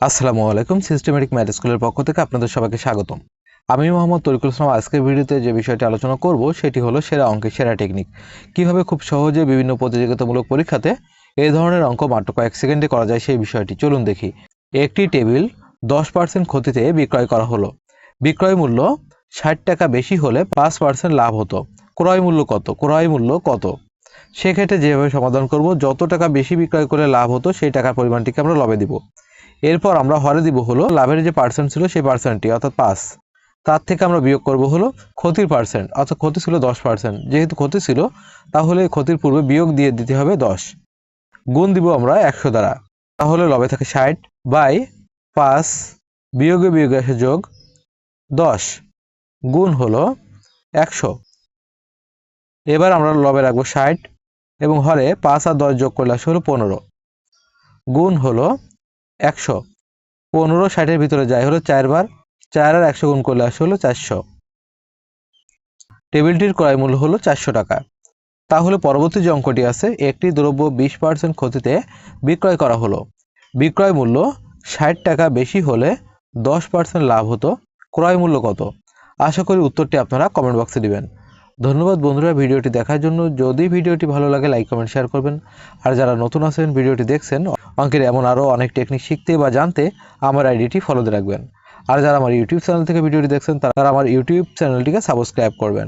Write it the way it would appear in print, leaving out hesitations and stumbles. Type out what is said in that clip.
আসসালামু আলাইকুম। Systematic math স্কুলের পক্ষ থেকে আপনাদের সবাইকে স্বাগতম। আমি মোহাম্মদ তরিকুল ইসলাম। আজকের ভিডিওতে যে বিষয়টি আলোচনা করব সেটি হলো সেরা অঙ্কের সেরা টেকনিক। কিভাবে খুব সহজে বিভিন্ন প্রতিযোগিতামূলক পরীক্ষাতে এই ধরনের অঙ্ক মাত্র কয়েক সেকেন্ডে করা যায় সেই বিষয়টি চলুন দেখি। একটি টেবিল 10% ক্ষতিতে বিক্রয় করা হলো। বিক্রয় মূল্য 60 টাকা বেশি হলে 5% লাভ হতো। ক্রয় মূল্য কত? ক্রয় মূল্য কত? সেক্ষেত্রে যেভাবে সমাধান করব, যত টাকা বেশি বিক্রয় করলে লাভ হতো সেই টাকার পরিমাণটিকে আমরা লবে দিব। এরপর আমরা হরে দিব হলো লাভের যে পার্সেন্ট ছিল সেই পার্সেন্টটি, অর্থাৎ 5। তার থেকে আমরা বিয়োগ করব হলো ক্ষতির পার্সেন্ট, অর্থাৎ ক্ষতি ছিল 10%। যেহেতু ক্ষতি ছিল তাহলে ক্ষতির পূর্বে বিয়োগ দিয়ে দিতে হবে 10। গুণ দিব আমরা 100 দ্বারা, তাহলে লবে থাকে 60 বাই 5, বিয়োগে বিয়োগে আসে যোগ 10, গুণ হলো 100। এবার আমরা লবে রাখবো 60 এবং হরে 5 আর 10 যোগ করলে আসে হলো 15, গুণ হলো 100। 15 60-এর ভিতরে যায় হলো 4 বার, 4 আর 100 গুণ করলে আসে হলো 400। টেবিলটির ক্রয় মূল্য হলো 400 টাকা। তাহলে পরবর্তী যে অঙ্কটি আছে, একটি দ্রব্য 20% ক্ষতিতে বিক্রয় করা হলো। বিক্রয় মূল্য 60 টাকা বেশি হলে 10% লাভ হতো। ক্রয় মূল্য কত? আশা করি উত্তরটি আপনারা কমেন্ট বক্সে দিবেন। ধন্যবাদ বন্ধুরা ভিডিওটি দেখার জন্য। যদি ভিডিওটি ভালো লাগে লাইক কমেন্ট শেয়ার করবেন। আর যারা নতুন আছেন ভিডিওটি দেখছেন, অঙ্কের এমন আরও অনেক টেকনিক শিখতে বা জানতে আমার আইডিটি ফলোতে রাখবেন। আর যারা আমার ইউটিউব চ্যানেল থেকে ভিডিওটি দেখছেন তারা আমার ইউটিউব চ্যানেলটিকে সাবস্ক্রাইব করবেন।